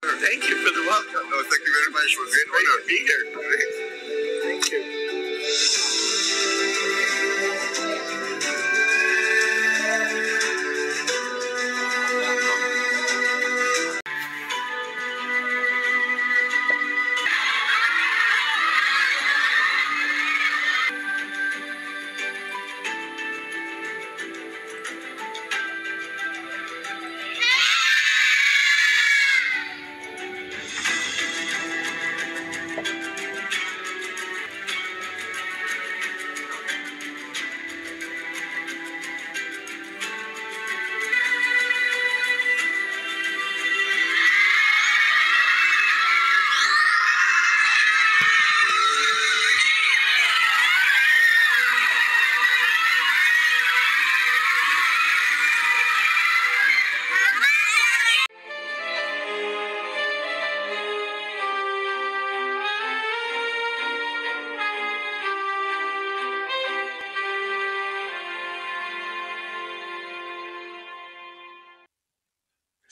Thank you for the welcome. No, thank you very much. It was an honor to be here. Thank you.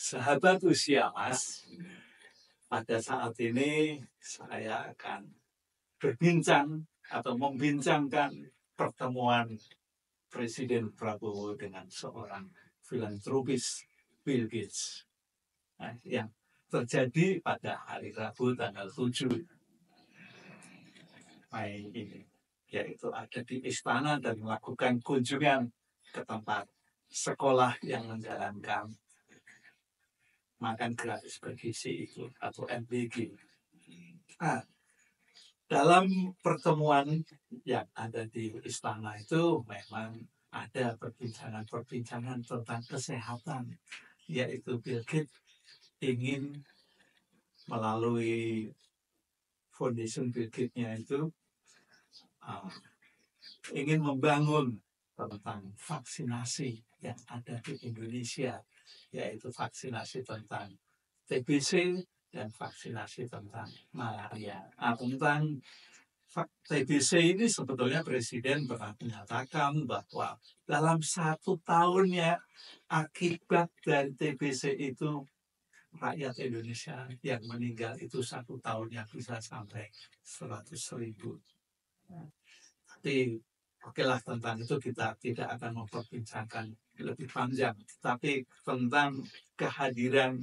Sahabat usia Mas, pada saat ini saya akan berbincang atau membincangkan pertemuan Presiden Prabowo dengan seorang filantropis Bill Gates yang terjadi pada hari Rabu tanggal 7 Mei ini, yaitu ada di istana dan melakukan kunjungan ke tempat sekolah yang menjalankan makan gratis bergizi itu atau MBG. Nah, dalam pertemuan yang ada di istana itu memang ada perbincangan tentang kesehatan, yaitu Bill Gates ingin melalui foundation Bill Gates-nya itu ingin membangun tentang vaksinasi yang ada di Indonesia, yaitu vaksinasi tentang TBC dan vaksinasi tentang malaria. Tentang TBC ini sebetulnya Presiden pernah menyatakan bahwa dalam 1 tahunnya akibat dari TBC itu rakyat Indonesia yang meninggal itu 1 tahunnya bisa sampai 100.000. Tapi okelah, tentang itu kita tidak akan memperbincangkan lebih panjang. Tapi tentang kehadiran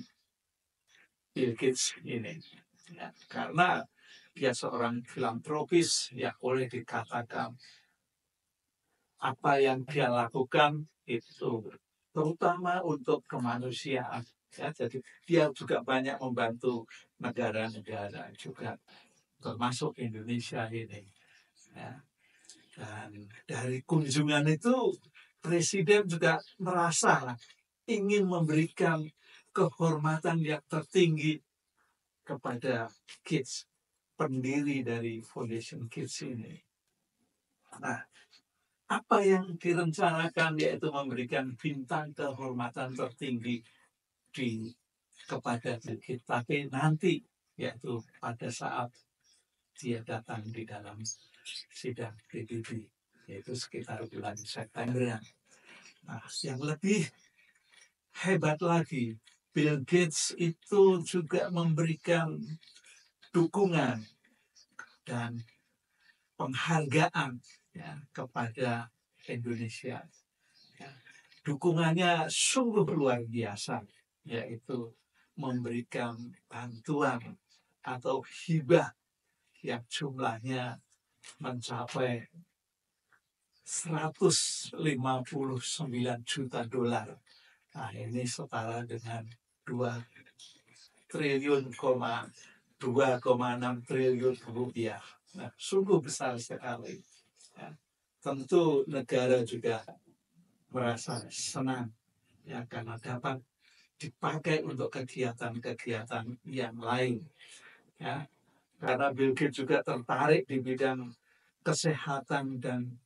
Bill Gates ini, ya, karena dia seorang filantropis yang boleh dikatakan apa yang dia lakukan itu terutama untuk kemanusiaan. Ya, jadi dia juga banyak membantu negara-negara juga, termasuk Indonesia ini. Ya. Dan dari kunjungan itu Presiden juga merasa ingin memberikan kehormatan yang tertinggi kepada Gates, pendiri dari Foundation Gates ini. Nah, apa yang direncanakan yaitu memberikan bintang kehormatan tertinggi kepada Bill Gates, tapi nanti yaitu pada saat dia datang di dalam sidang PBB, yaitu sekitar bulan September. Nah, yang lebih hebat lagi, Bill Gates itu juga memberikan dukungan dan penghargaan ya, kepada Indonesia. Ya. Dukungannya sungguh luar biasa, yaitu memberikan bantuan atau hibah yang jumlahnya mencapai $159 juta. Nah, ini setara dengan 2,6 triliun rupiah. Nah, sungguh besar sekali. Ya. Tentu negara juga merasa senang ya, karena dapat dipakai untuk kegiatan-kegiatan yang lain. Ya. Karena Bill Gates juga tertarik di bidang kesehatan dan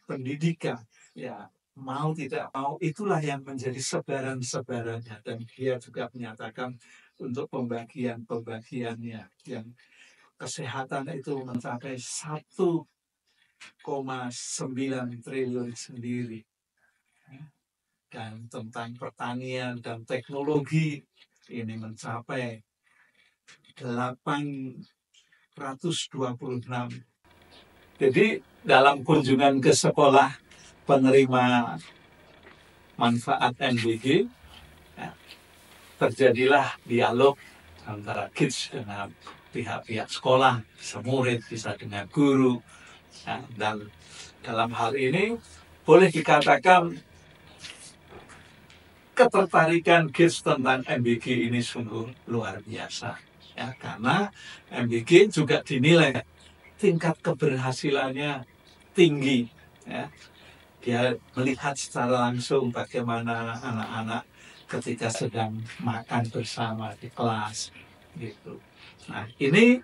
pendidikan. Ya, mau tidak mau itulah yang menjadi sebaran-sebarannya, dan dia juga menyatakan untuk pembagiannya yang kesehatan itu mencapai 1,9 triliun sendiri. Dan tentang pertanian dan teknologi ini mencapai 826. Jadi dalam kunjungan ke sekolah penerima manfaat MBG, ya, terjadilah dialog antara kids dengan pihak-pihak sekolah, bisa murid, bisa dengan guru, ya, dan dalam hal ini boleh dikatakan ketertarikan kids tentang MBG ini sungguh luar biasa, ya, karena MBG juga dinilai tingkat keberhasilannya tinggi, ya. Dia melihat secara langsung bagaimana anak-anak ketika sedang makan bersama di kelas, gitu. Nah, ini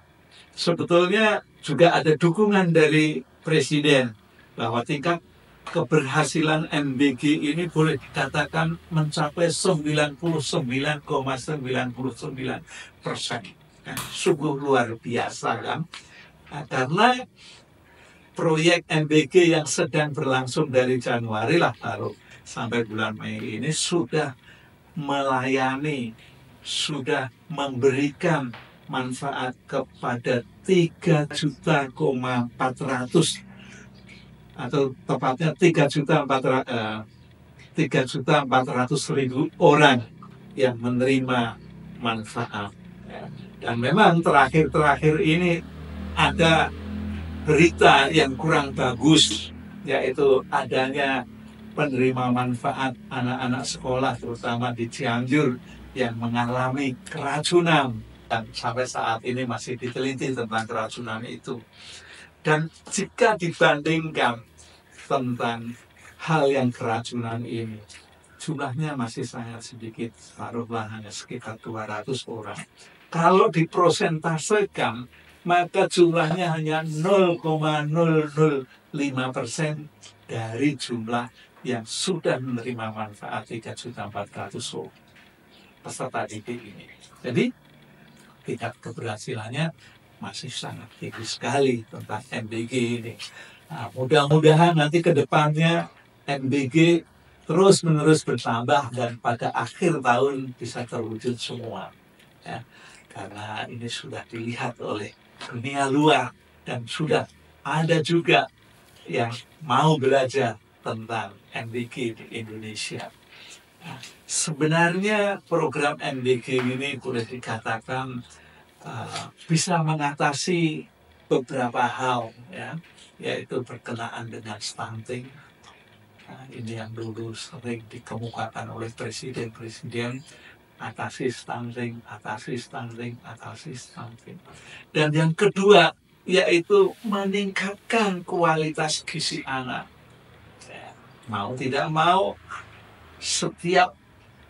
sebetulnya juga ada dukungan dari Presiden bahwa tingkat keberhasilan MBG ini boleh dikatakan mencapai 99,99%. Sungguh luar biasa, kan? Nah, karena proyek MBG yang sedang berlangsung dari Januari lah baru sampai bulan Mei ini sudah melayani, sudah memberikan manfaat kepada 3.400.000 atau tepatnya 3.400.000 orang yang menerima manfaat. Dan memang terakhir-terakhir ini ada berita yang kurang bagus, yaitu adanya penerima manfaat anak-anak sekolah terutama di Cianjur yang mengalami keracunan, dan sampai saat ini masih diteliti tentang keracunan itu. Dan jika dibandingkan tentang hal yang keracunan ini, jumlahnya masih sangat sedikit, taruhlah hanya sekitar 200 orang. Kalau diprosentasekan, maka jumlahnya hanya 0,005% dari jumlah yang sudah menerima manfaat 3.400.000 peserta didik ini. Jadi tingkat keberhasilannya masih sangat tinggi sekali tentang MBG ini. Nah, mudah-mudahan nanti ke depannya MBG terus-menerus bertambah dan pada akhir tahun bisa terwujud semua, ya. Karena ini sudah dilihat oleh dunia luar dan sudah ada juga yang mau belajar tentang MBG di Indonesia. Nah, sebenarnya program MBG ini boleh dikatakan bisa mengatasi beberapa hal, ya, yaitu berkenaan dengan stunting. Nah, ini yang dulu sering dikemukakan oleh presiden, atasi stunting, atasi stunting, atasi stunting. Dan yang kedua yaitu meningkatkan kualitas gizi anak. Ya, mau tidak mau, setiap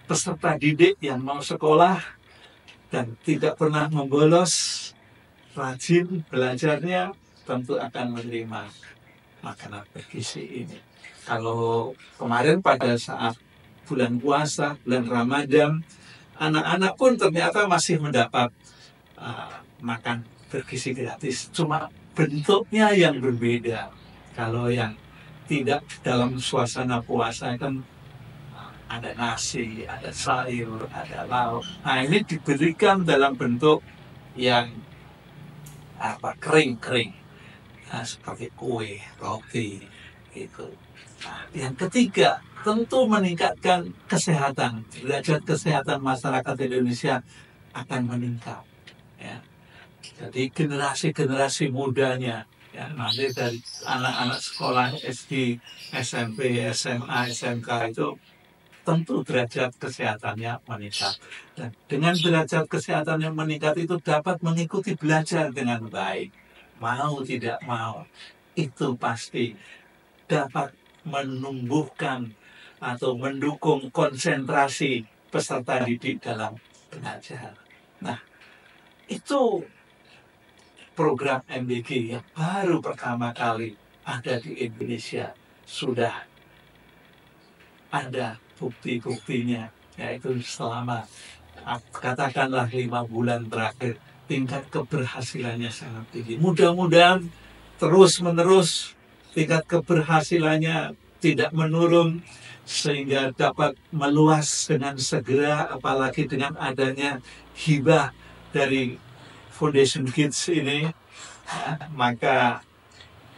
peserta didik yang mau sekolah dan tidak pernah membolos, rajin belajarnya, tentu akan menerima makanan bergizi ini. Kalau kemarin pada saat bulan puasa, bulan Ramadan, anak-anak pun ternyata masih mendapat makan bergizi gratis. Cuma bentuknya yang berbeda. Kalau yang tidak dalam suasana puasa kan ada nasi, ada sayur, ada lauk. Nah, ini diberikan dalam bentuk yang kering-kering, nah, seperti kue, roti, gitu. Nah, yang ketiga tentu meningkatkan kesehatan, derajat kesehatan masyarakat Indonesia akan meningkat, ya. Jadi generasi mudanya, ya, nanti dari anak-anak sekolah SD, SMP, SMA, SMK itu tentu derajat kesehatannya meningkat. Dan dengan derajat kesehatan yang meningkat itu dapat mengikuti belajar dengan baik. Mau tidak mau, itu pasti dapat menumbuhkan atau mendukung konsentrasi peserta didik dalam belajar. Nah, itu program MBG yang baru pertama kali ada di Indonesia. Sudah ada bukti-buktinya, yaitu selama katakanlah 5 bulan terakhir tingkat keberhasilannya sangat tinggi. Mudah-mudahan terus-menerus tingkat keberhasilannya tidak menurun sehingga dapat meluas dengan segera, apalagi dengan adanya hibah dari Foundation Kids ini, maka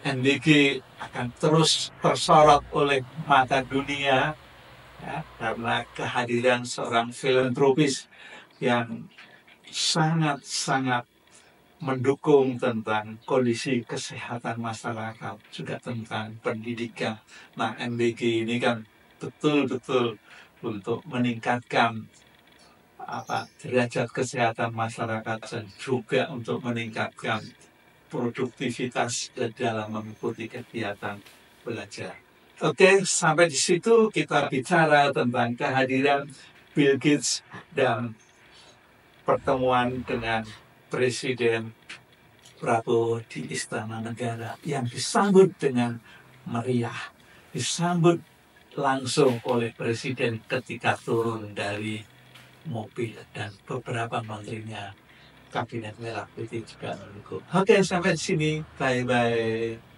NDG akan terus tersorot oleh mata dunia, ya, karena kehadiran seorang filantropis yang sangat-sangat mendukung tentang kondisi kesehatan masyarakat, juga tentang pendidikan. Nah, MBG ini kan betul-betul untuk meningkatkan derajat kesehatan masyarakat dan juga untuk meningkatkan produktivitas dalam mengikuti kegiatan belajar. Oke, sampai di situ kita bicara tentang kehadiran Bill Gates dan pertemuan dengan Presiden Prabowo di Istana Negara yang disambut dengan meriah, disambut langsung oleh Presiden ketika turun dari mobil dan beberapa menterinya Kabinet Merah Putih juga mendukung. Oke, sampai di sini. Bye-bye.